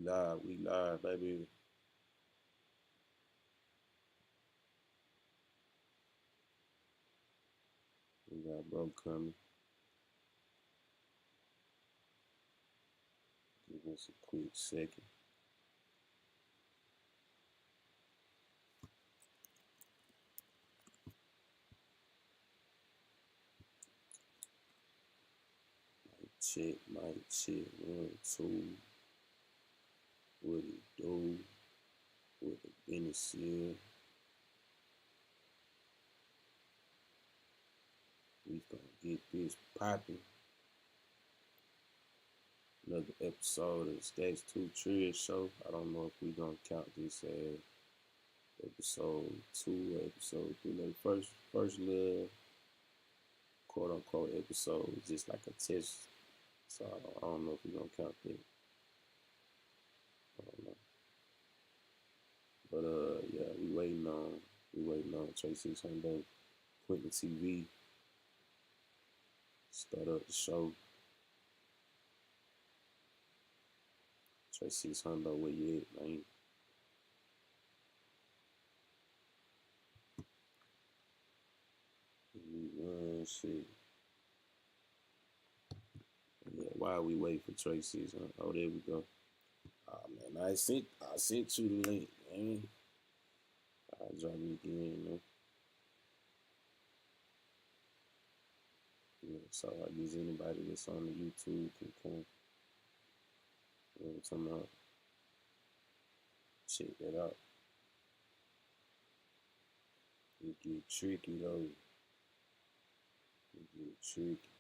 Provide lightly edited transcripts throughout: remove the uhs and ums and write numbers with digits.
We live, baby. We got bro coming. Give us a quick second. Mic check, 1, 2. What it do? What the business is? We gonna get this popping. Another episode of the Stackztootrill show. I don't know if we gonna count this as episode 2 or episode 3. Like first little quote unquote episode was just like a test. So I don't know if we're gonna count that. I don't know. But yeah, we waiting on Trey6ixHundo, Quentin TV, start up the show. Trey6ixHundo, where you at, man? Shit. Yeah, while we wait for Trey6, oh, there we go. Oh man, I sent you the link, man. I'll drop it again, you know. Yeah, so I guess anybody that's on the YouTube can come. You know what I'm talking about? Check that out. It get tricky though. It get tricky.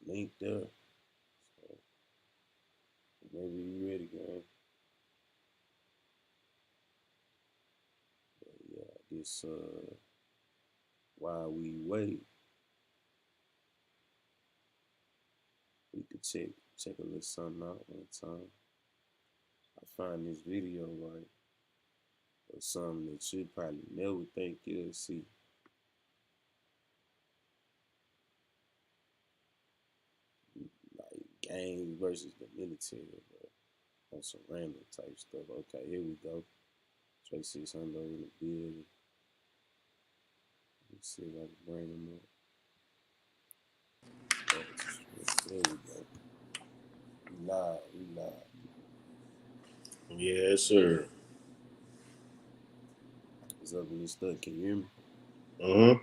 Link there. So maybe you ready, gang. But yeah, this while we wait, we could check a little something out one time. I find this video right of something that you probably never think you'll see. Like gangs versus the military, bro. On some random type stuff. Okay, here we go. Trey6ixHundo in the building. Let's see if I can bring him up. There we go. We live. Yes, sir. What's up in this stuff? Can you hear me? Mm-hmm.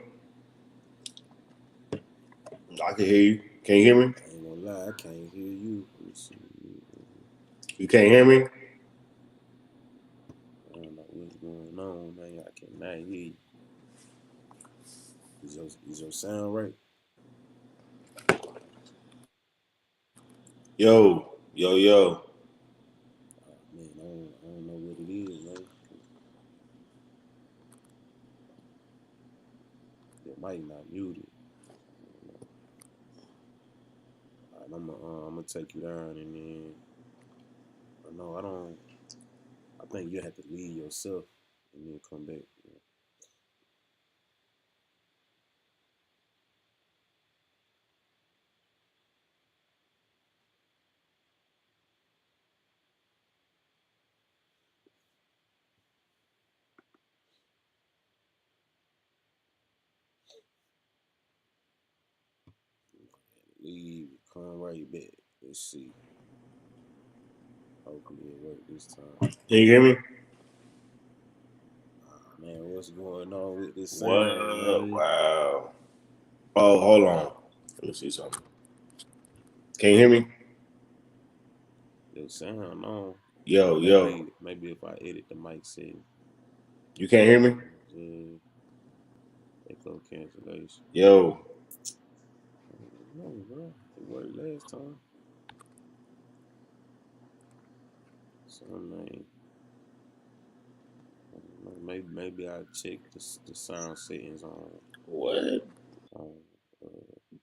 I can hear you. Can you hear me? I ain't gonna lie, I can't hear you. Let me see. You can't hear me? I don't know what's going on, man. I cannot hear you. Is your sound right? Yo. Oh, man, I don't know what it is, man. It might not mute it. All right, I'm gonna take you down, and then I don't. I think you have to leave yourself and then come back. You know? Leave, come right back. Let's see. Hopefully it worked this time. Can you hear me? Man, what's going on with this sound? What? Wow. Oh, hold on. Let me see something. Can you hear me? Your sound on. Yo. Maybe if I edit the mic setting. You can't hear me? Echo cancellation. Yo. No, bro. It worked last time. Some maybe I check the sound settings on What? on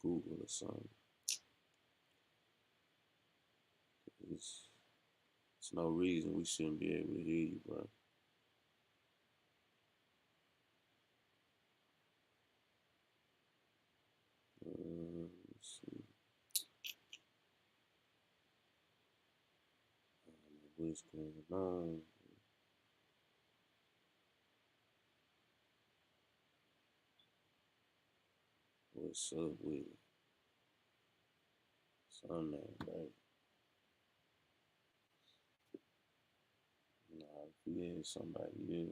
Google or something. It's no reason we shouldn't be able to hear you, bro. Let's see. what's going on. What's up with it? Some man, bro. Nah, if we had somebody here.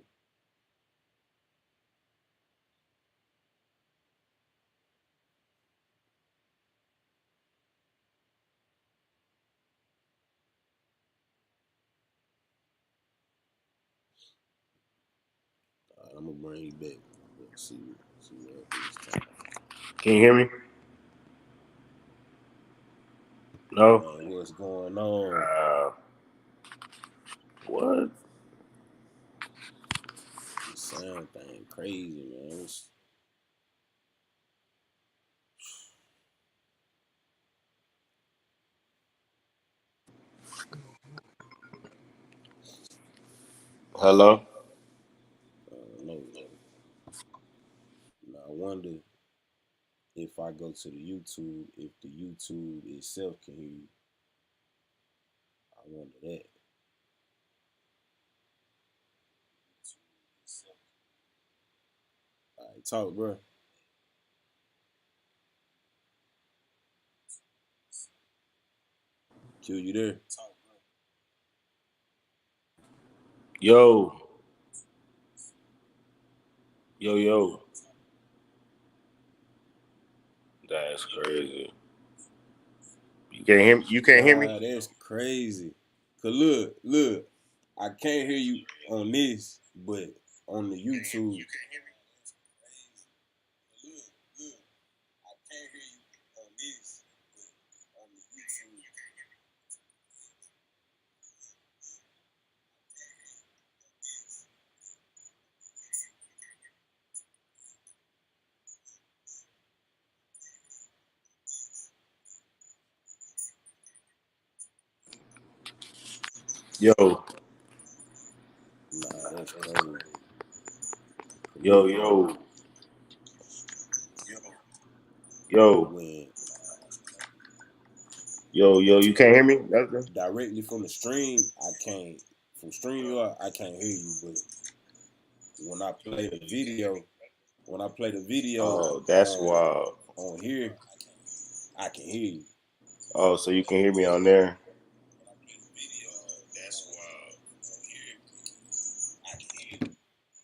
I'm gonna bring you back. Let's see what happens this time. Can you hear me? No. Man, what's going on? What? This sound thing crazy, man. Hello? I don't know, man. Now I wonder if I go to the YouTube, if the YouTube itself can hear you. I wonder that. All right, talk, bro. Q, you there? Yo. Yo. That's crazy. You can't hear me? You can't hear me? Nah, that's crazy. Cause look, I can't hear you on this, but on the YouTube. Yo. Nah, that's crazy. Yo. When Yo, you can't hear me? Nothing? directly from the stream, I can't. From StreamYard, I can't hear you. But when I play the video, Oh, that's on wild. here, I can hear you. Oh, so you can hear me on there?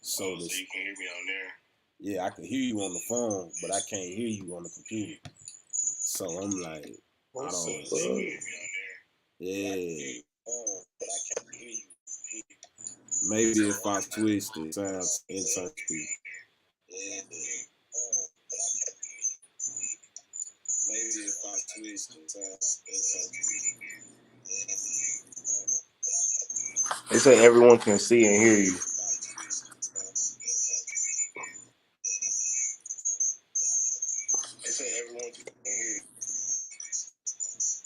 So So you can hear me on there? yeah, I can hear you on the phone, but I can't hear you on the computer. So I'm like, I don't. Yeah. Maybe if I switch the sound to inside speak. They say everyone can see and hear you.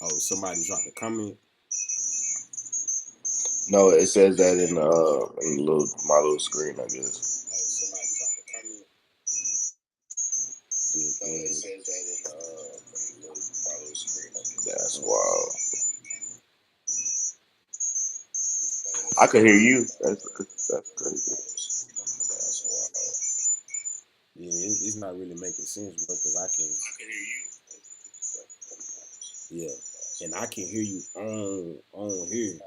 Oh, somebody dropped a comment. No, it says that in my little screen, I guess. That's wild. I can hear you. That's crazy. Yeah, it's not really making sense, bro, because I can hear you. Yeah, and I can hear you on here.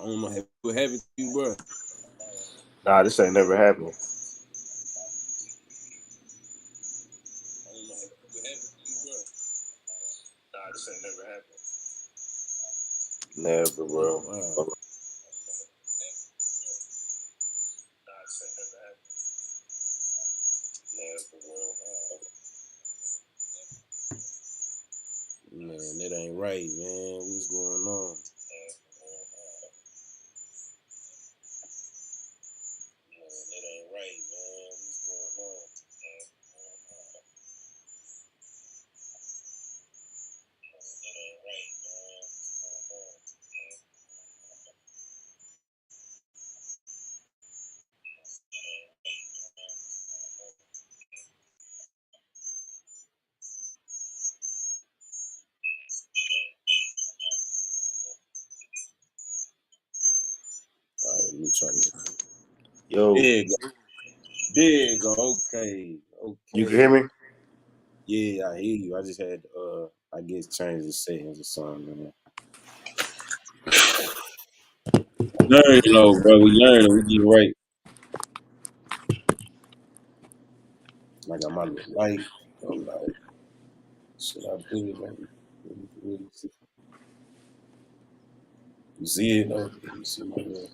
I don't know what happened to you, bro. Nah, this ain't never happened. Never, bro. Wow. Man, that ain't right, man. What's going on? try this. Yo. There you go. There you go. Okay. You can hear me? Yeah, I hear you. I just had I guess change the settings or something, man. Learn, bro. We learning. We get right. I got my little light. I'm like, should I put it like? You see it though? You see my little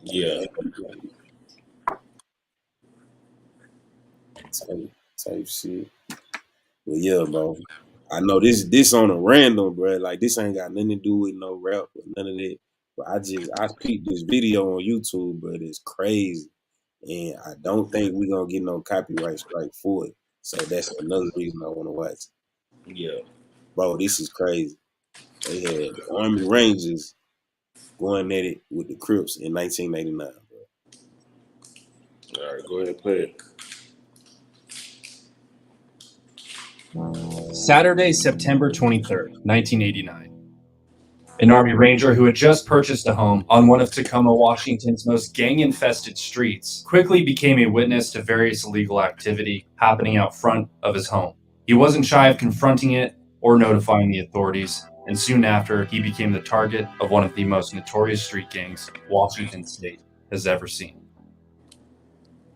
Yeah. Type shit. But yeah, bro. I know this on a random, bro. Like this ain't got nothing to do with no rap or none of that. But I peeped this video on YouTube, but it's crazy. And I don't think we're gonna get no copyright strike for it. So that's another reason I wanna watch. Yeah. Bro, this is crazy. They had the Army Rangers going at it with the Crips in 1989, bro. All right, go ahead and play it. Saturday, September 23rd, 1989. An Army Ranger who had just purchased a home on one of Tacoma, Washington's most gang-infested streets quickly became a witness to various illegal activity happening out front of his home. He wasn't shy of confronting it or notifying the authorities, and soon after, he became the target of one of the most notorious street gangs Washington State has ever seen.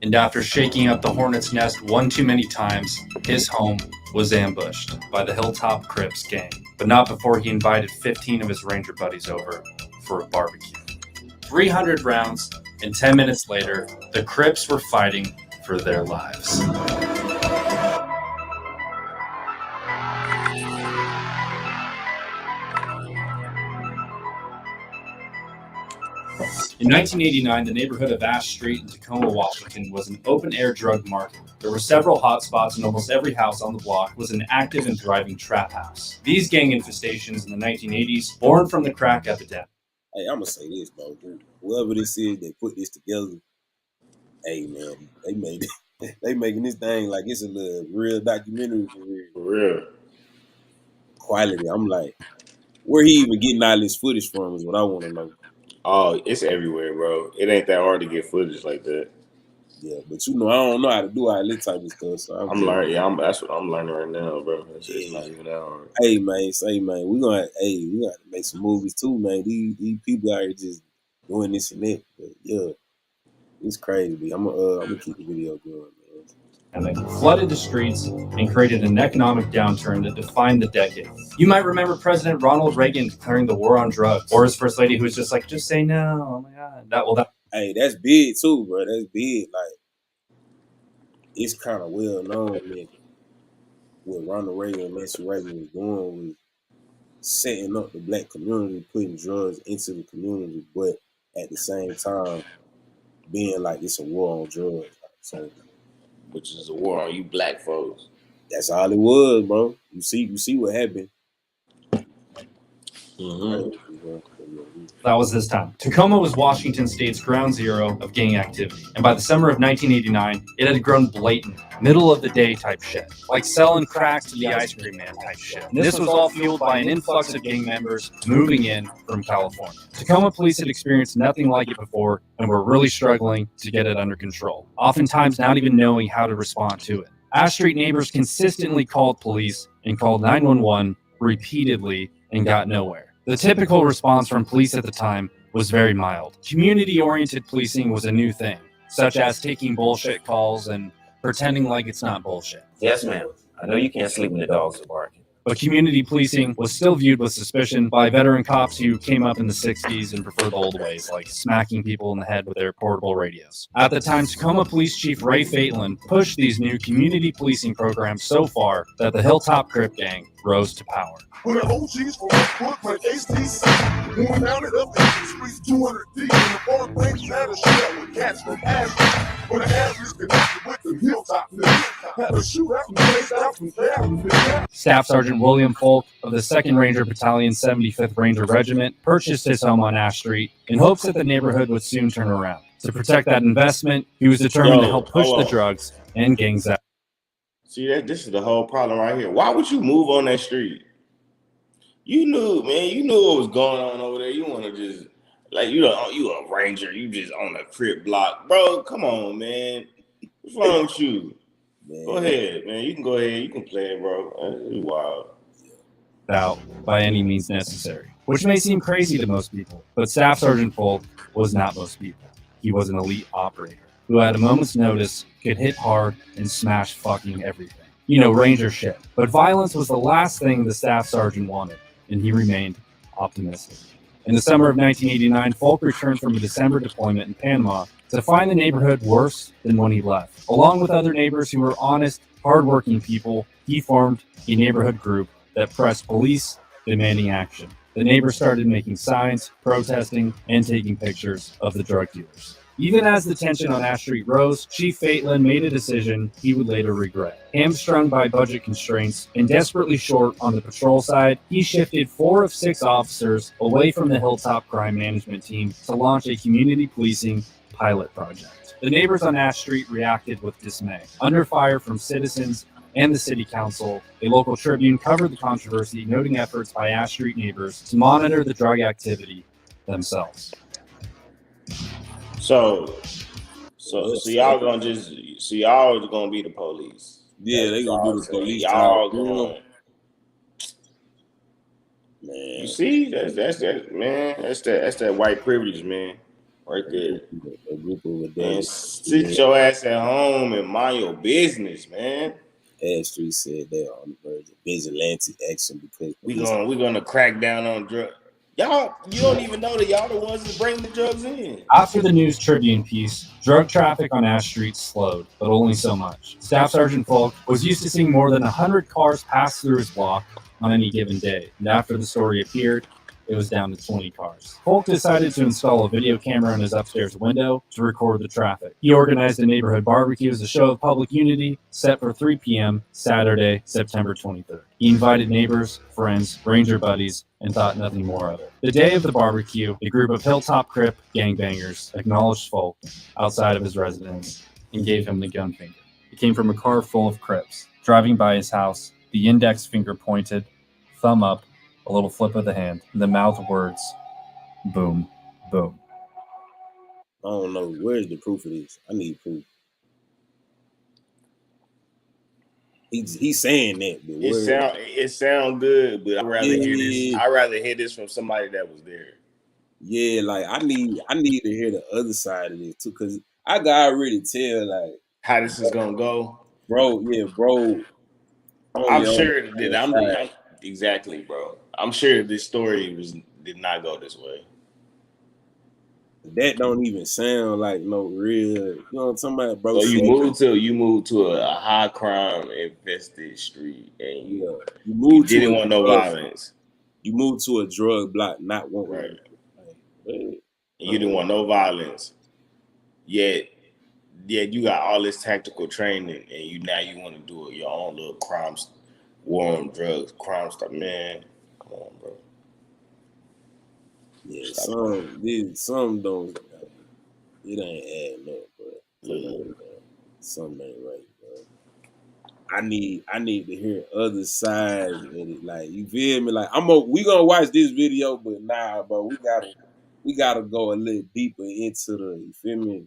And after shaking up the hornet's nest one too many times, his home was ambushed by the Hilltop Crips gang, but not before he invited 15 of his Ranger buddies over for a barbecue. 300 rounds, and 10 minutes later, the Crips were fighting for their lives. In 1989, the neighborhood of Ash Street in Tacoma, Washington was an open-air drug market. There were several hotspots, and almost every house on the block was an active and thriving trap house. These gang infestations in the 1980s, born from the crack epidemic. Hey, I'm gonna say this, bro. Whoever this is that put this together, hey man, they making this thing like it's a little real documentary for real. For real. Quality. I'm like, where he even getting all this footage from is what I want to know. Oh, it's everywhere, bro. It ain't that hard to get footage like that. Yeah, but I don't know how to do all this type of stuff. So I'm learning. Yeah, that's what I'm learning right now, bro. It's not even that hard. Hey man, we gonna to make some movies too, man. These people out here just doing this and that. But yeah, it's crazy. I'm gonna keep the video going, man. And they flooded the streets and created an economic downturn that defined the decade. You might remember President Ronald Reagan declaring the war on drugs, or his first lady who was just like, just say no. Oh my God. Hey, that's big too, bro. That's big. Like, it's kind of well known that what Ronald Reagan and Nancy Reagan was doing was setting up the black community, putting drugs into the community, but at the same time being like it's a war on drugs. So, which is a war on you black folks. That's all it was, bro. You see what happened. That was this time. Tacoma was Washington State's ground zero of gang activity, and by the summer of 1989, it had grown blatant, middle-of-the-day type shit, like selling crack to the ice cream man type shit. And this was all fueled by an influx of gang members moving in from California. Tacoma police had experienced nothing like it before, and were really struggling to get it under control, oftentimes not even knowing how to respond to it. Ash Street neighbors consistently called police and called 911 repeatedly and got nowhere. The typical response from police at the time was very mild. Community-oriented policing was a new thing, such as taking bullshit calls and pretending like it's not bullshit. Yes, ma'am. I know you can't sleep when the dogs are barking. But community policing was still viewed with suspicion by veteran cops who came up in the 60s and preferred the old ways, like smacking people in the head with their portable radios. At the time, Tacoma Police Chief Ray Fatelin pushed these new community policing programs so far that the Hilltop Crip gang rose to power. When the OGs from Westbrook like HTC, going down it up in the streets 200 deep, and the four things had a shootout with cats from Ashland. When the average connected with the Hilltop niggas, had a shootout and blazed out from there. Staff Sergeant William Folk of the 2nd Ranger Battalion 75th Ranger Regiment purchased his home on Ash Street in hopes that the neighborhood would soon turn around. To protect that investment, he was determined to help push the drugs and gangs out. See, this is the whole problem right here. Why would you move on that street? You knew, man. You knew what was going on over there. You want to just Like you a ranger, you just on a Crip block, bro. Come on, man. What's wrong with you? Man, Go ahead, man. You can go ahead. You can play it, bro. It's wild. Out by any means necessary, which may seem crazy to most people, but Staff Sergeant Folk was not most people. He was an elite operator who, at a moment's notice, could hit hard and smash fucking everything. You know, Ranger shit. But violence was the last thing the Staff Sergeant wanted, and he remained optimistic. In the summer of 1989, Folk returned from a December deployment in Panama to find the neighborhood worse than when he left. Along with other neighbors who were honest, hardworking people, he formed a neighborhood group that pressed police, demanding action. The neighbors started making signs, protesting, and taking pictures of the drug dealers. Even as the tension on Ash Street rose, Chief Fatelin made a decision he would later regret. Hamstrung by budget constraints and desperately short on the patrol side, he shifted 4 of 6 officers away from the Hilltop crime management team to launch a community policing pilot project. The neighbors on Ash Street reacted with dismay. Under fire from citizens and the city council, a local Tribune covered the controversy, noting efforts by Ash Street neighbors to monitor the drug activity themselves. So y'all gonna be the police. Yeah, they gonna do the police. Y'all going. Man, you see, that's that man. That's that white privilege, man, right there. A group of man, sit your ass at home and mind your business, man. Ash Street said they are on the verge of vigilante action because we're gonna crack down on drugs. Y'all, you don't even know that y'all the ones that bring the drugs in. After the News Tribune piece, drug traffic on Ash Street slowed, but only so much. Staff Sergeant Folk was used to seeing more than 100 cars pass through his block on any given day, and after the story appeared, it was down to 20 cars. Folk decided to install a video camera in his upstairs window to record the traffic. He organized a neighborhood barbecue as a show of public unity, set for 3 p.m. Saturday, September 23rd. He invited neighbors, friends, ranger buddies, and thought nothing more of it. The day of the barbecue, a group of Hilltop Crip gangbangers acknowledged Folk outside of his residence and gave him the gun finger. It came from a car full of Crips. Driving by his house, the index finger pointed, thumb up, a little flip of the hand, and the mouth words, boom, boom. I don't know. Where's the proof of this? I need proof. He's saying that, but it sound good, but I'd rather hear this. I'd rather hear this from somebody that was there. Yeah, like I need to hear the other side of this too, because I can already tell like how this is gonna go, bro. Yeah, bro. I'm sure that exactly, bro. I'm sure this story did not go this way. That don't even sound like no real. You know what I'm talking about, bro? So you moved to a high crime infested street, and you didn't want no violence. You moved to a drug block, not one. Right. And you didn't want no violence. Yet you got all this tactical training, and you want to do your own little crimes, war on drugs, crime stuff, man. Come on, bro. Yeah, some don't. It ain't adding up, bro. Yeah. Something ain't right, bro. I need to hear other sides of it. Like, you feel me? Like, we gonna watch this video, but nah, bro, we gotta go a little deeper into you feel me?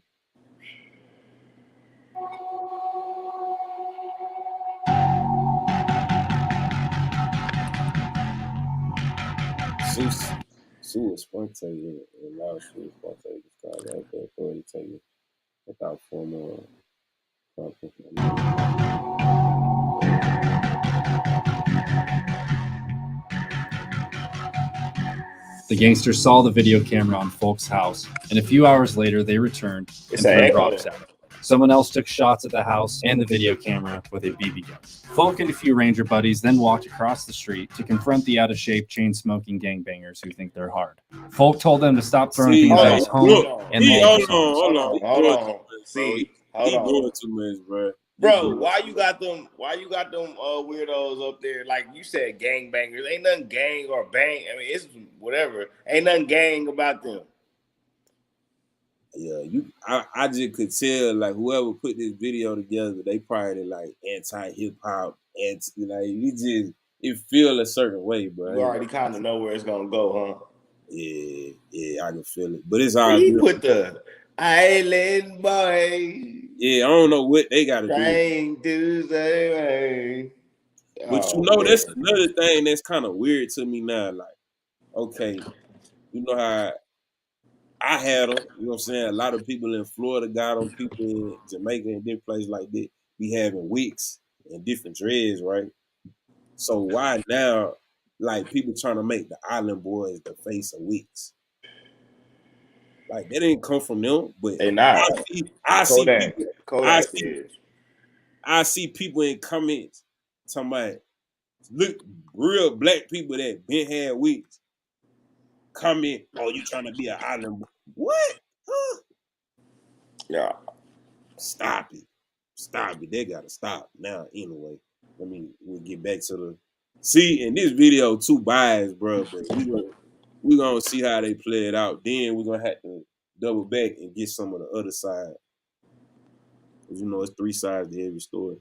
Sue was spontaneous and now she was spontaneous. God, right there for it to take it without formal The gangsters saw the video camera on Folk's house, and a few hours later they returned and threw rocks at it. Someone else took shots at the house and the video camera with a BB gun. Folk and a few ranger buddies then walked across the street to confront the out-of-shape, chain-smoking gangbangers who think they're hard. Folk told them to stop throwing things at his home. Hold on. See, he doing too much, bro. Bro, why you got them weirdos up there? Like you said, gangbangers. Ain't nothing gang or bang. I mean, it's whatever. Ain't nothing gang about them. Yeah, I just could tell like whoever put this video together, they probably like anti-hip hop, like it feel a certain way, bro. You already kind of know where it's gonna go, huh? Yeah, I can feel it. But it's all He good. put the island boy. Yeah, I don't know what they got to do. Trying to say, But you oh, know, man. that's another thing that's kind of weird to me now. Like, okay, you know how I had them. You know what I'm saying? A lot of people in Florida got them. People in Jamaica and different places like that be having wigs and different dreads, right? So why now, like, people trying to make the Island Boys the face of wigs? Like, that didn't come from them, but Hey, nah. I see people. Kodak is. I see people in comments talking about look real black people that been had wigs comment, oh, you trying to be an island boy. What? Huh? Yeah. Stop it. Stop it. They gotta stop now anyway. We'll get back to the see in this video too biased, bro, but we gonna see how they play it out. Then we're gonna have to double back and get some of the other side. Cause you know it's 3 sides to every story.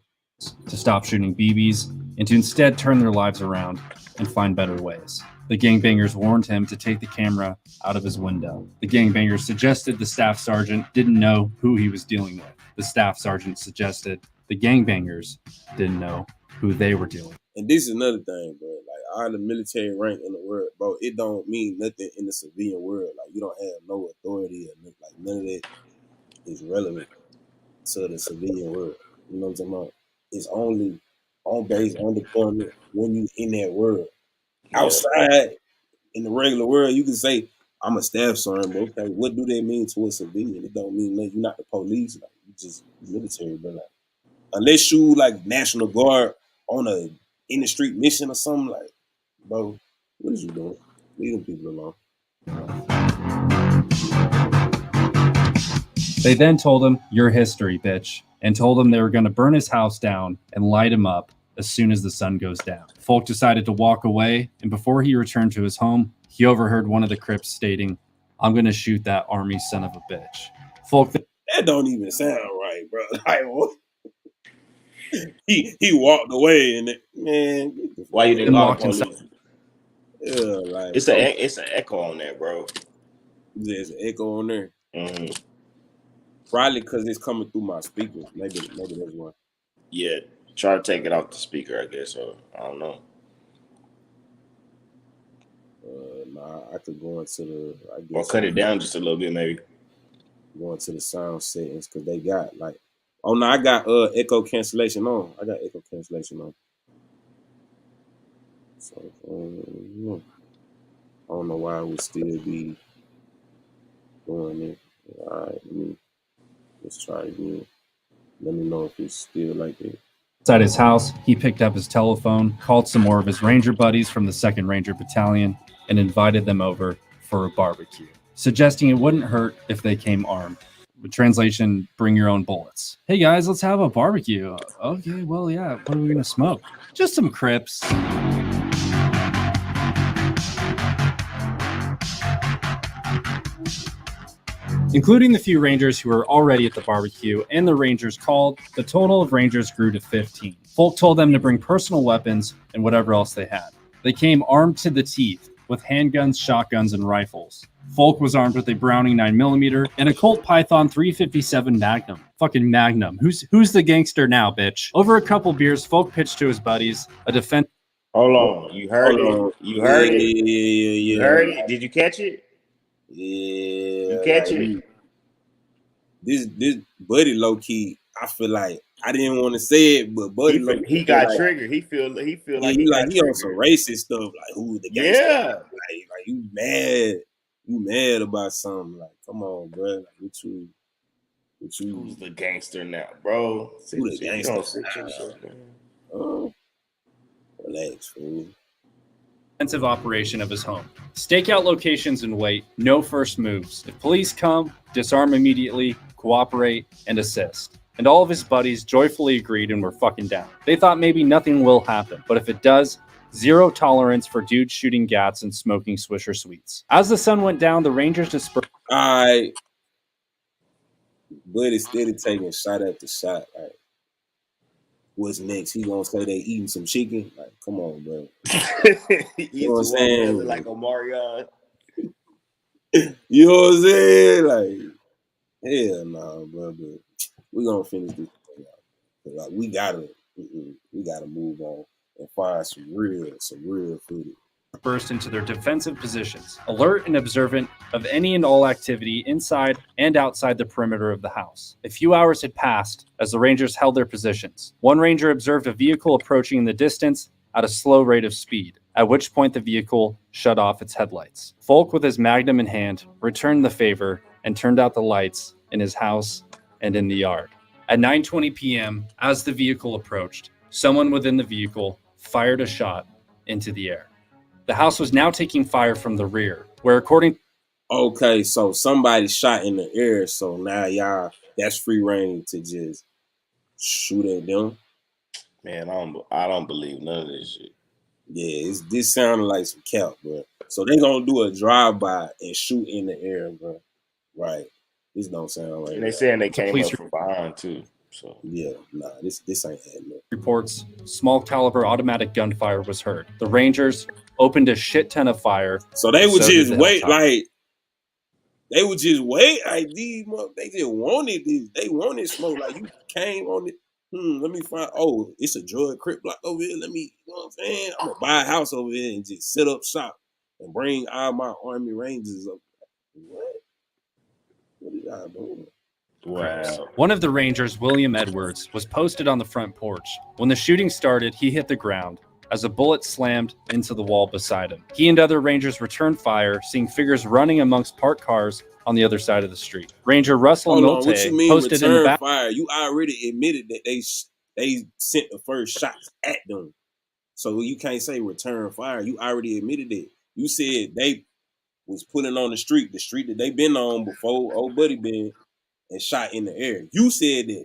To stop shooting BBs and to instead turn their lives around and find better ways. The gangbangers warned him to take the camera out of his window. The gangbangers suggested the staff sergeant didn't know who he was dealing with. The staff sergeant suggested the gangbangers didn't know who they were dealing with. And this is another thing, bro. Like, all the military rank in the world, bro, it don't mean nothing in the civilian world. Like, you don't have no authority or nothing. Like, none of that is relevant to the civilian world. You know what I'm talking about? It's only on base, on deployment when you in that world. Outside, in the regular world, you can say, I'm a staff sergeant, but okay, what do that mean to a civilian? It don't mean nothing. You're not the police. Like, you just military, but like, unless you like National Guard on a in the street mission or something, like, bro, what is you doing? Leave them people alone. They then told him, "Your history, bitch," and told him they were going to burn his house down and light him up as soon as the sun goes down. Folk decided to walk away, and before he returned to his home, he overheard one of the Crips stating, "I'm going to shoot that army son of a bitch." Folk that don't even sound right, bro. Like, what? He walked away and man, why you didn't walk himself? Yeah, like it's an echo on that, bro. There's an echo on there. Mm-hmm. Probably because it's coming through my speakers. Maybe that's one. Yeah, try to take it off the speaker, I guess. Or I don't know. Nah, I could go into the. I guess or cut it down just a little bit, maybe. Go into the sound settings because they got like. Oh no, I got echo cancellation on. I got echo cancellation on. So I don't know why I would still be doing it. All right, let's try again. Let me know if it's still like that. Inside his house, he picked up his telephone, called some more of his Ranger buddies from the 2nd Ranger Battalion, and invited them over for a barbecue, suggesting it wouldn't hurt if they came armed. With translation, bring your own bullets. Hey guys, let's have a barbecue. Okay, well, yeah, what are we gonna smoke? Just some Crips. Including the few Rangers who were already at the barbecue and the Rangers called, the total of Rangers grew to 15. Folk told them to bring personal weapons and whatever else they had. They came armed to the teeth with handguns, shotguns, and rifles. Folk was armed with a Browning 9mm and a Colt Python 357 Magnum. Fucking Magnum. Who's the gangster now, bitch? Over a couple beers, Folk pitched to his buddies a defense. Hold on. You heard it? You heard it? Yeah. You heard it? Did you catch it? Yeah. You catch it? This Buddy low key, I feel like I didn't want to say it, but Buddy he got like, triggered. He feel like he on some racist stuff. Like, who the gangster? Yeah. Like you mad? You mad about something? Like, come on, bro. Like, what you? Who's the gangster now, bro? Who the gangster? Relax, fool. Defensive operation of his home. Stake out locations and wait. No first moves. If police come, disarm immediately, cooperate, and assist. And all of his buddies joyfully agreed and were fucking down. They thought maybe nothing will happen, but if it does, zero tolerance for dudes shooting gats and smoking Swisher Sweets. As the sun went down, the Rangers dispersed. Alright. Buddy steady taking shot after shot. Like, what's next? He gonna say they eating some chicken? Like, come on, bro. You know what I'm saying? Like Omarion. You know what I'm saying? Like, hell no, bro. But we gonna finish this thing out. Like, we gotta move on and find some real footage. Burst into their defensive positions, alert and observant of any and all activity inside and outside the perimeter of the house. A few hours had passed as the Rangers held their positions. One Ranger observed a vehicle approaching in the distance at a slow rate of speed, at which point the vehicle shut off its headlights. Folk, with his magnum in hand, returned the favor and turned out the lights in his house and in the yard. At 9:20 p.m., as the vehicle approached, someone within the vehicle fired a shot into the air. The house was now taking fire from the rear, where according... Okay, so somebody shot in the air, so now y'all, that's free reign to just shoot at them. Man, I don't believe none of this shit. Yeah, this sounded like some cap, bro. So they gonna do a drive-by and shoot in the air, bro. Right. This don't sound right. And they saying they came up from behind too. So yeah, nah, this ain't happening. Reports, small caliber automatic gunfire was heard. The Rangers opened a shit ton of fire. So they would just wait, like they would just wait. Like these, they just wanted this. They wanted smoke. Like you came on it. Let me find. Oh, it's a drug Crip block over here. Let me, you know what I'm saying? I'm gonna buy a house over here and just set up shop and bring all my Army Rangers up. What? What are y'all doing? Wow. One of the Rangers, William Edwards, was posted on the front porch. When the shooting started, he hit the ground as a bullet slammed into the wall beside him. He and other Rangers returned fire, seeing figures running amongst parked cars on the other side of the street. Ranger Russell Nolte posted in the back. Fire? You already admitted that they sent the first shots at them. So you can't say return fire. You already admitted it. You said they was putting on the street that they been on before old buddy been and shot in the air. You said that.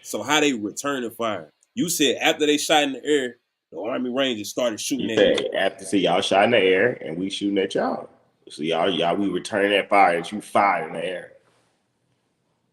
So how they returning fire? You said after they shot in the air, the Army Rangers started shooting at you. After y'all shot in the air and we shooting at y'all. So y'all we returning that fire that you fired in the air.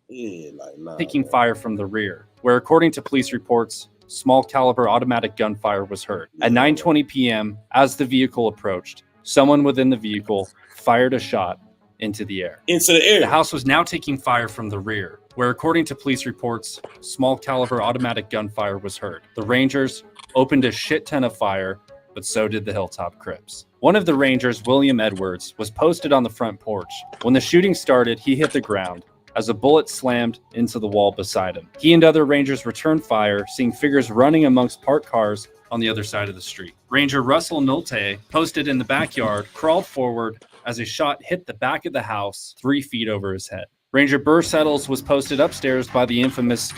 Yeah, like nah. Taking fire from the rear, where according to police reports, small caliber automatic gunfire was heard. At 9:20 p.m., as the vehicle approached, someone within the vehicle fired a shot into the air. Into the air. The house was now taking fire from the rear, where according to police reports, small caliber automatic gunfire was heard. The Rangers opened a shit ton of fire, but so did the Hilltop Crips. One of the Rangers, William Edwards, was posted on the front porch. When the shooting started, he hit the ground as a bullet slammed into the wall beside him. He and other Rangers returned fire, seeing figures running amongst parked cars on the other side of the street. Ranger Russell Nolte, posted in the backyard, crawled forward as a shot hit the back of the house 3 feet over his head. Ranger Burr Settles was posted upstairs by the infamous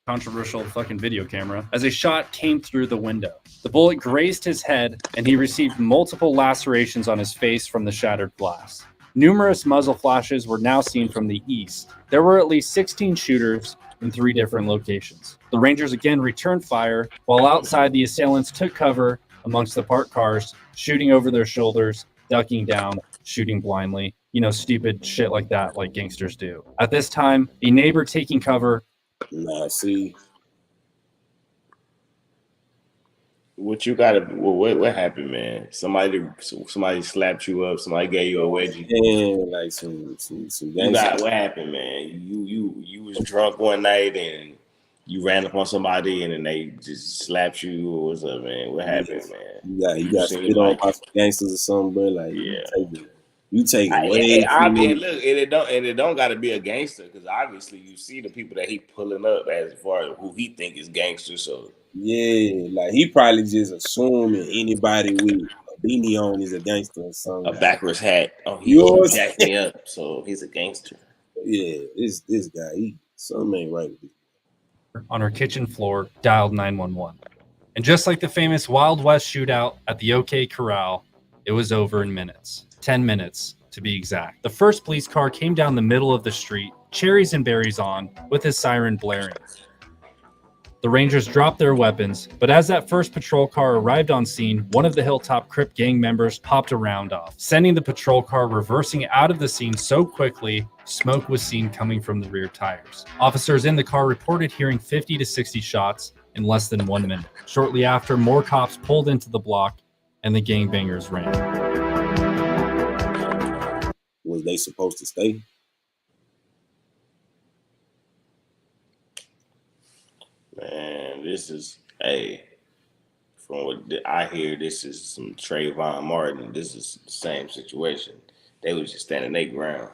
controversial fucking video camera as a shot came through the window. The bullet grazed his head and he received multiple lacerations on his face from the shattered glass. Numerous muzzle flashes were now seen from the east. There were at least 16 shooters in 3 different locations. The Rangers again returned fire, while outside the assailants took cover amongst the parked cars, shooting over their shoulders, ducking down, shooting blindly. You know, stupid shit like that, like gangsters do. At this time, a neighbor taking cover. Nah, see. What you got to? What happened, man? Somebody slapped you up. Somebody gave you a wedgie. Yeah, like some what happened, man? You was drunk one night and you ran up on somebody and then they just slapped you, or what's up, man? What happened, man? You got to get on by some gangsters or something, bro. Like you take it way. I mean, look, it don't got to be a gangster, because obviously you see the people that he pulling up as far as who he think is gangsters. So yeah, like he probably just assuming anybody with a beanie on is a gangster or something. A backwards hat. Oh, he jacked me up, so he's a gangster. Yeah, this guy, something ain't right with this. On her kitchen floor, dialed 911. And just like the famous Wild West shootout at the OK Corral, it was over in minutes. 10 minutes, to be exact. The first police car came down the middle of the street, cherries and berries on, with his siren blaring. The Rangers dropped their weapons, but as that first patrol car arrived on scene, one of the Hilltop Crip gang members popped a round off, sending the patrol car reversing out of the scene so quickly, smoke was seen coming from the rear tires. Officers in the car reported hearing 50 to 60 shots in less than 1 minute. Shortly after, more cops pulled into the block and the gangbangers ran. was they supposed to stay? Man, this is from what I hear, this is some Trayvon Martin. This is the same situation. They was just standing their ground.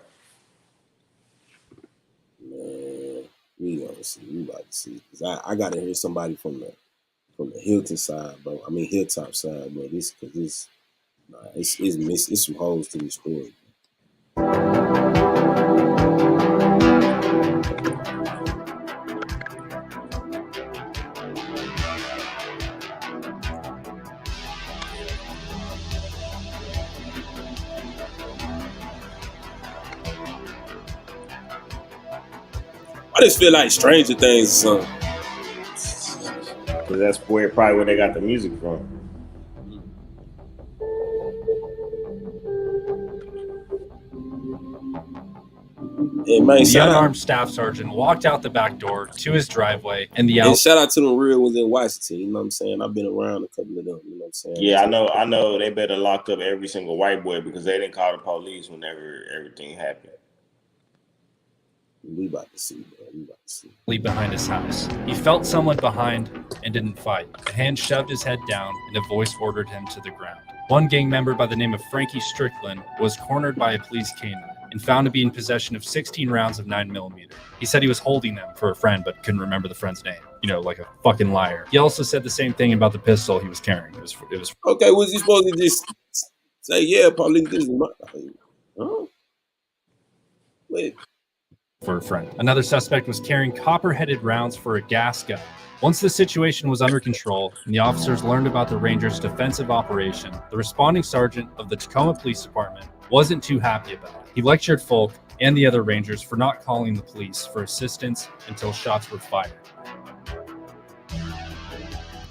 Man, we gonna see. We about to see. Cause I gotta hear somebody from the Hilton side, bro. I mean Hilltop side, bro. It's some holes to this story. I just feel like Stranger Things or something. Because that's probably where they got the music from. The unarmed staff sergeant walked out the back door to his driveway, and shout out to the real ones in Washington. You know what I'm saying? I've been around a couple of them. You know what I'm saying? Yeah, I know. They better locked up every single white boy because they didn't call the police whenever everything happened. We about to see, bro. We about to see. Behind his house, he felt someone behind and didn't fight. A hand shoved his head down, and a voice ordered him to the ground. One gang member by the name of Frankie Strickland was cornered by a police canine and found to be in possession of 16 rounds of 9mm. He said he was holding them for a friend, but couldn't remember the friend's name. You know, like a fucking liar. He also said the same thing about the pistol he was carrying. It was okay. Was he supposed to just say, "Yeah, police, this is my"? Huh? Wait. For a friend. Another suspect was carrying copper-headed rounds for a gas gun. Once the situation was under control and the officers learned about the Rangers' defensive operation, the responding sergeant of the Tacoma Police Department wasn't too happy about it. He lectured Folk and the other Rangers for not calling the police for assistance until shots were fired,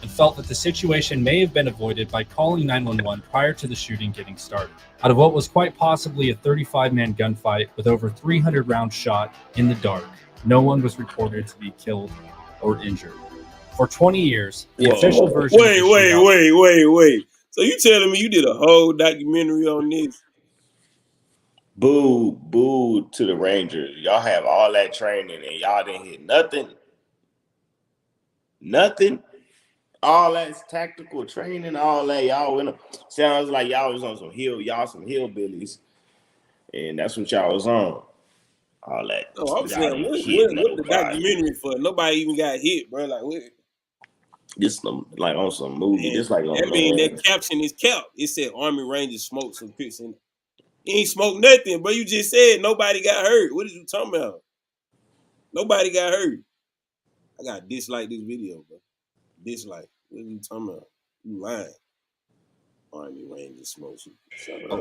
and felt that the situation may have been avoided by calling 911 prior to the shooting getting started. Out of what was quite possibly a 35-man gunfight with over 300 rounds shot in the dark, no one was reported to be killed or injured. For 20 years, the official version Wait. So you telling me you did a whole documentary on this? Boo to the Rangers. Y'all have all that training and y'all didn't hit nothing. Nothing. All that tactical training, all that y'all went up. Sounds like y'all was on some hillbillies, and that's what y'all was on. All that. Oh, I'm saying, what the documentary for? Nobody even got hit, bro. Like what? This like on some movie. This like on. I mean, that caption is capped. It said Army Rangers smoked some Crips in it. He ain't smoked nothing, but you just said nobody got hurt. What are you talking about? Nobody got hurt. I got dislike this video, bro. Dislike. What are you talking about? You lying. Army Rangers smoke some.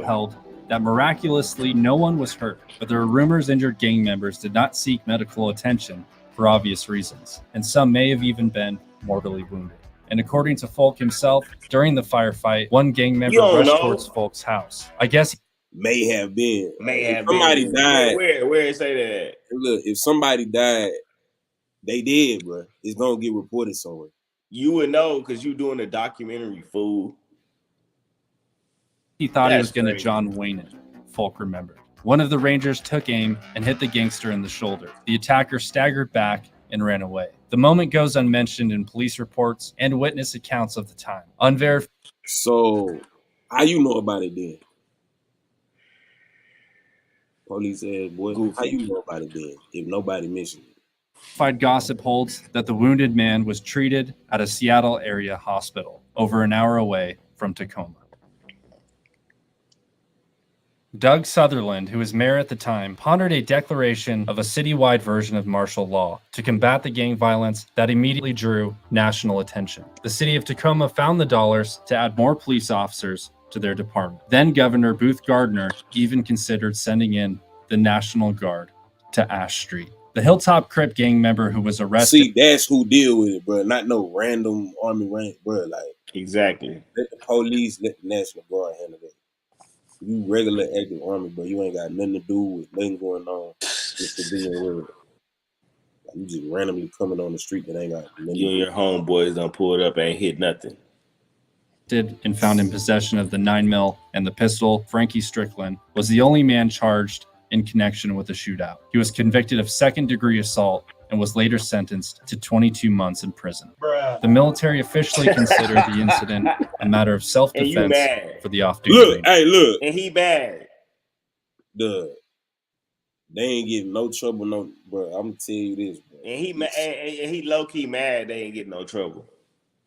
Held that miraculously no one was hurt, but there are rumors injured gang members did not seek medical attention for obvious reasons, and some may have even been mortally wounded. And according to Folk himself, during the firefight, one gang member rushed towards Folk's house. I guess he may have been. Somebody died. Where it say that? Look, if somebody died, they did, bro. It's gonna get reported somewhere. You would know because you doing a documentary, fool. He thought he was going to John Wayne it, Folk remembered. One of the Rangers took aim and hit the gangster in the shoulder. The attacker staggered back and ran away. The moment goes unmentioned in police reports and witness accounts of the time. Unverified. So, how you know about it then? Police said, boy, how you know about it then if nobody mentioned it? Gossip holds that the wounded man was treated at a Seattle area hospital over an hour away from Tacoma. Doug Sutherland, who was mayor at the time, pondered a declaration of a citywide version of martial law to combat the gang violence that immediately drew national attention. The city of Tacoma found the dollars to add more police officers to their department. Then Governor Booth Gardner even considered sending in the National Guard to Ash Street. The Hilltop Crip gang member who was arrested. See, that's who deal with it, bro. Not no random Army rank, bro. Like exactly. Let the police, let the National Guard handle that. You regular active Army, bro. You ain't got nothing to do with nothing going on. Just to be in world. Like, you just randomly coming on the street that ain't got nothing. You and your homeboys done pulled up, ain't hit nothing. and found in possession of the 9mm and the pistol, Frankie Strickland was the only man charged in connection with the shootout. He was convicted of second-degree assault and was later sentenced to 22 months in prison. The military officially considered the incident a matter of self-defense for the off-duty ranger. Look. And he bad. They ain't getting no trouble, bro. I'm gonna tell you this, bro. And he low-key mad they ain't getting no trouble.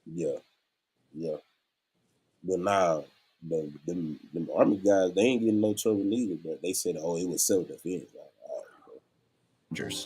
Yeah. But now, the Army guys, they ain't getting no trouble neither, but they said, oh, it was self-defense.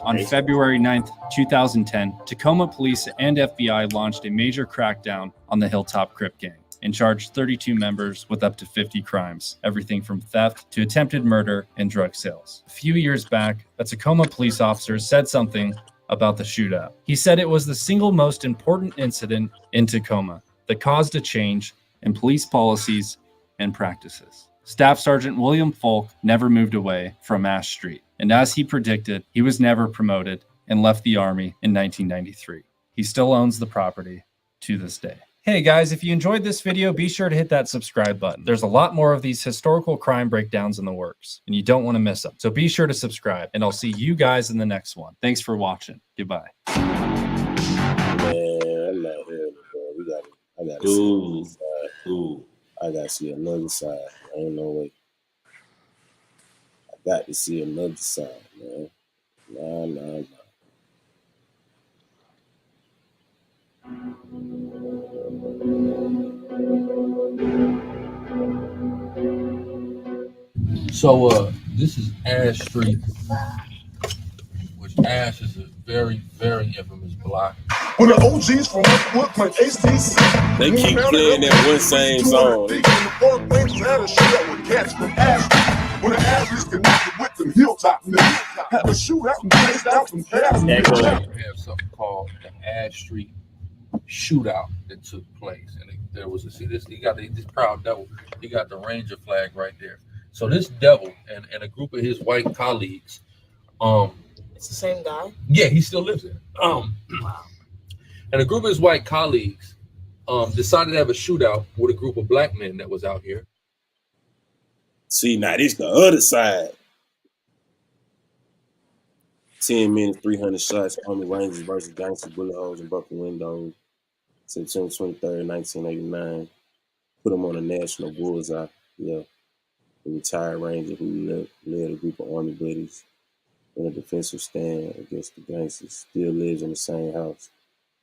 On February 9th, 2010, Tacoma police and FBI launched a major crackdown on the Hilltop Crip gang and charged 32 members with up to 50 crimes, everything from theft to attempted murder and drug sales. A few years back, a Tacoma police officer said something about the shootout. He said it was the single most important incident in Tacoma that caused a change in police policies and practices. Staff Sergeant William Folk never moved away from Ash Street, and as he predicted, he was never promoted and left the Army in 1993. He still owns the property to this day. Hey guys, if you enjoyed this video, be sure to hit that subscribe button. There's a lot more of these historical crime breakdowns in the works, and you don't want to miss them. So be sure to subscribe, and I'll see you guys in the next one. Thanks for watching. Goodbye. Man, I'm not here, bro. I gotta see another side. I gotta see another side. Ain't no way. I got to see another side, man. Nah. So this is Ash Street, which Ash is a very, very infamous block. When the OGs from Wood play HTC, they keep playing that one same song. When the average connected with them Hilltop niggas, have a shootout and chased out some cats. We have something called the Ash Street Shootout that took place, and there was he got this proud devil. He got the Ranger flag right there. So this devil and a group of his white colleagues, it's the same guy. Yeah, he still lives there. Wow. And a group of his white colleagues decided to have a shootout with a group of black men that was out here. See, now this the other side. 10 minutes, 300 shots, Army Rangers versus gangsters, bullet holes and broken windows. September 23rd, 1989. Put them on a national bullseye. Yeah. The retired Ranger who led a group of Army buddies in a defensive stand against the gangsters still lives in the same house,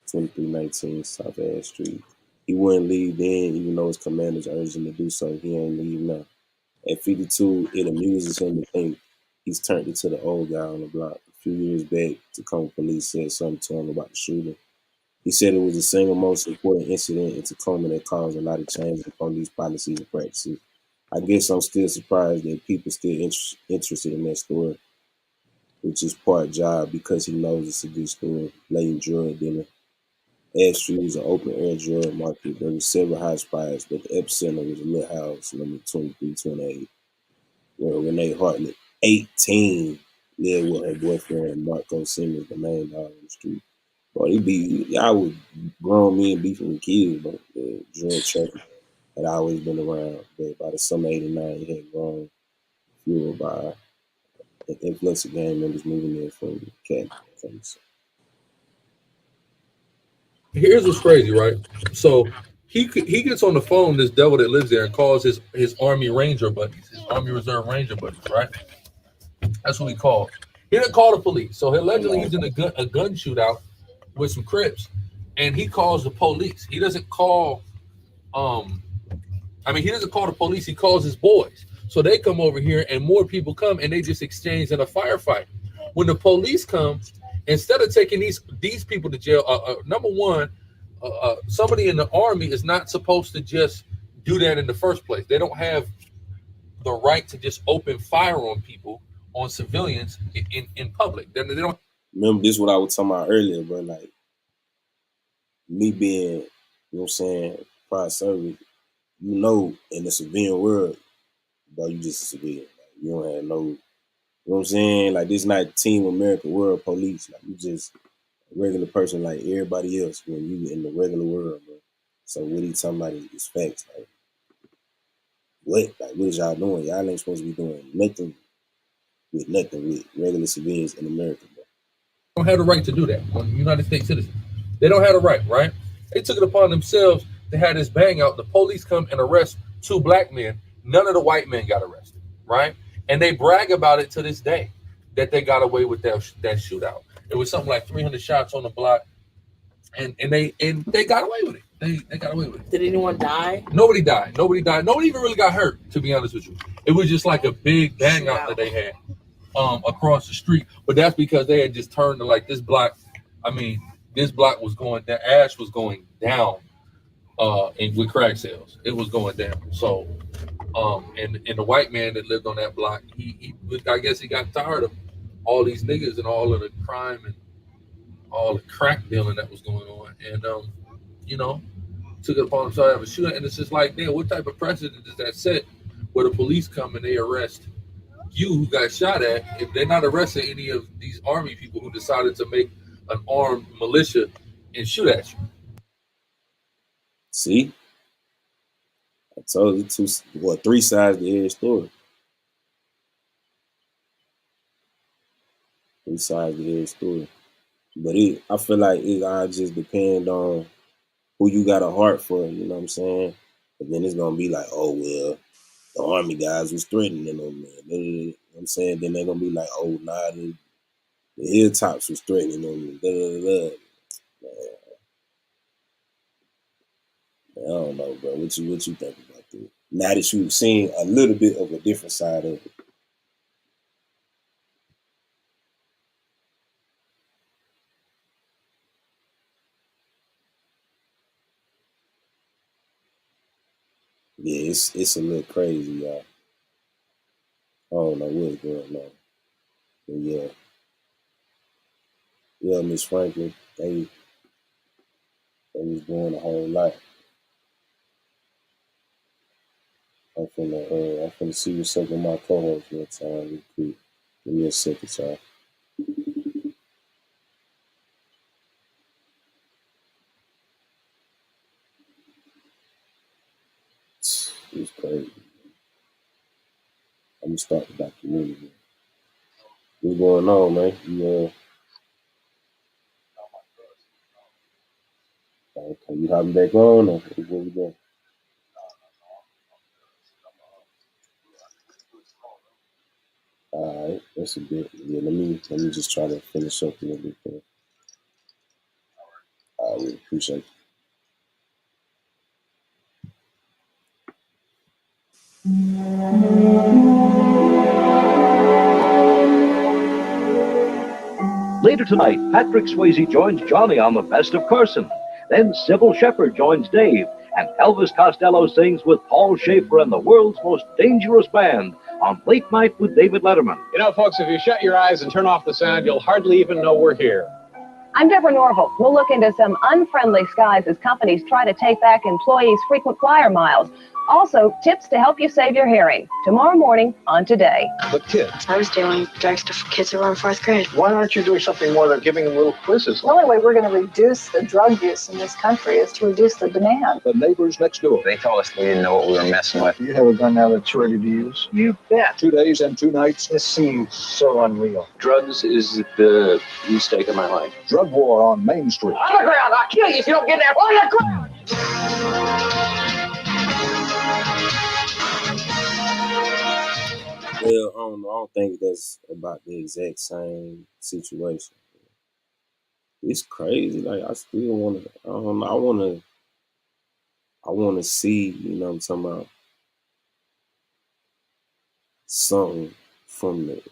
2319 South Ash Street. He wouldn't leave then, even though his commanders urged him to do so. He ain't leave now. At 52, it amuses him to think he's turned into the old guy on the block. A few years back, Tacoma police said something to him about the shooting. He said it was the single most important incident in Tacoma that caused a lot of change in police policies and practices. I guess I'm still surprised that people still interested in that story, which is part job because he knows it's a good story. Blatant drug dealer. Ash Street was an open air drug market. There were several hot spots, but the epicenter was a little house, number 2328, where Renee Hartlett, 18, lived with her boyfriend Marco Simmons, the main dog on the street. Boy, I would grown men beefing with kids, but the drug trafficking had always been around. But by the summer '89, it had grown, fueled by an influx of gang members moving there from cat things. Here's what's crazy, right? So he gets on the phone, this devil that lives there, and calls his Army Ranger buddies, his Army Reserve Ranger buddies, right? That's what he called. He didn't call the police. So allegedly he's in a gun shootout with some Crips, and he calls the police. He doesn't call he doesn't call the police, he calls his boys. So they come over here and more people come and they just exchange in a firefight. When the police come, instead of taking these people to jail, number one, somebody in the Army is not supposed to just do that in the first place. They don't have the right to just open fire on people, on civilians in public. They don't. Remember, this is what I was talking about earlier, bro. Like, me being, you know what I'm saying, prior service, you know, in the civilian world, bro, you just a civilian. Like, you don't have no, you know what I'm saying? Like, this is not Team America World Police. Like, you just a regular person like everybody else when you in the regular world, bro. So what he talking about is facts. Like, what? Like, what is y'all doing? Y'all ain't supposed to be doing nothing with regular civilians in America, bro. Don't have the right to do that. United States citizens. They don't have the right, right? They took it upon themselves to have this bang out. The police come and arrest 2 black men. None of the white men got arrested, right? And they brag about it to this day that they got away with that shootout. It was something like 300 shots on the block, and they got away with it. They got away with it. Did anyone die? Nobody died. Nobody even really got hurt, to be honest with you. It was just like a big bang out that they had across the street. But that's because they had just turned to like this block. I mean, this block was going down. Ash was going down and with crack sales. It was going down. So and the white man that lived on that block, he I guess he got tired of all these niggas and all of the crime and all the crack dealing that was going on. And took it upon himself to have a shootout. And it's just like, damn, what type of precedent does that set where the police come and they arrest you who got shot at if they're not arresting any of these army people who decided to make an armed militia and shoot at you? See? I told you 3 sides to every story. 3 sides to every story. But I feel like it all just depend on who you got a heart for, you know what I'm saying? And then it's gonna be like, oh well, the army guys was threatening them, man. You know what I'm saying? Then they're gonna be like, oh nah, the Hilltops was threatening them. Man, I don't know, bro. What you think about that? Now that you've seen a little bit of a different side of it. Yeah, it's a little crazy, y'all. I don't know what's going on. But yeah, Miss Franklin, they was doing a whole lot. I'm finna see what's up with my co-host next time real quick. Give me a second, y'all. It's crazy. I'm gonna start the documentary. What's going on, man? You hopping back on, or what we doing? All right, that's a bit. Yeah, let me just try to finish up a little bit. I really appreciate it. Later tonight, Patrick Swayze joins Johnny on The Best of Carson. Then Sybil Shepherd joins Dave, and Elvis Costello sings with Paul Schaefer and the world's most dangerous band on Late Night with David Letterman. You know, folks, if you shut your eyes and turn off the sound, you'll hardly even know we're here. I'm Deborah Norville. We'll look into some unfriendly skies as companies try to take back employees' frequent flyer miles. Also, tips to help you save your hearing. Tomorrow morning on Today. The kids. I was doing drug stuff for kids who are in 4th grade. Why aren't you doing something more than giving them little quizzes? The only way we're going to reduce the drug use in this country is to reduce the demand. The neighbors next door. They told us we didn't know what we were messing with. You have a gun now that's ready to use? You bet. 2 days and 2 nights. This seems so unreal. Drugs is the mistake of my life. Drug war on Main Street. Underground! I'll kill you if you don't get there. Underground! Well, I don't think that's about the exact same situation. It's crazy. Like, I still want to. I don't know. I want to see. You know what I'm talking about? Something from the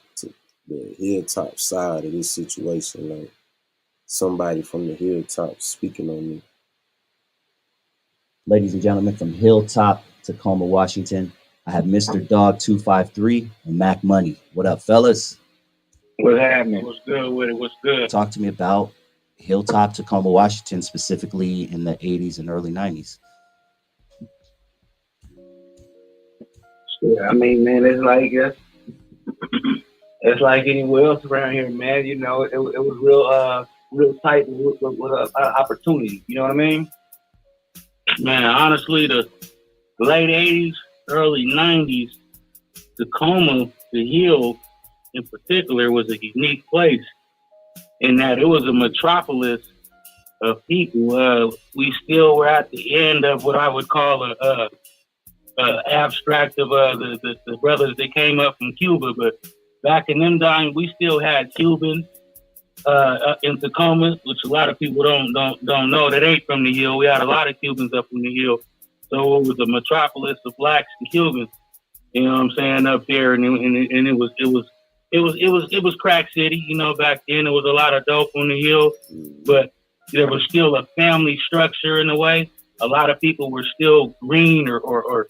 Hilltop side of this situation. Like somebody from the Hilltop speaking on me. Ladies and gentlemen, from Hilltop, Tacoma, Washington, I have Mr. Dog 253 and Mac Money. What up, fellas? What's happening? What's good with it? What's good? Talk to me about Hilltop, Tacoma, Washington, specifically in the 80s and early 90s. Yeah, I mean, man, it's like anywhere else around here, man. You know, it was real tight with opportunity. You know what I mean? Man, honestly, the late 80s, early 90s, Tacoma, the Hill in particular, was a unique place in that it was a metropolis of people. We still were at the end of what I would call a abstract of the brothers that came up from Cuba. But back in them times, we still had Cubans in Tacoma, which a lot of people don't know that ain't from the Hill. We had a lot of Cubans up from the Hill, so it was a metropolis of blacks and Cubans. You know what I'm saying, up there, and it was crack city. You know, back then there was a lot of dope on the Hill, but there was still a family structure in a way. A lot of people were still green or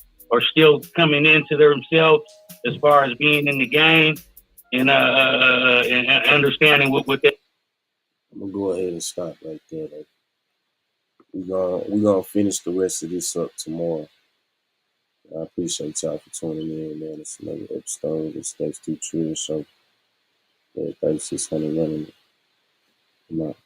still coming into themselves as far as being in the game and understanding what they. I'm gonna go ahead and stop right there. We're gonna finish the rest of this up tomorrow. I appreciate y'all for tuning in, man. It's another episode of the Stackztootrill show. 3600 running. I'm out.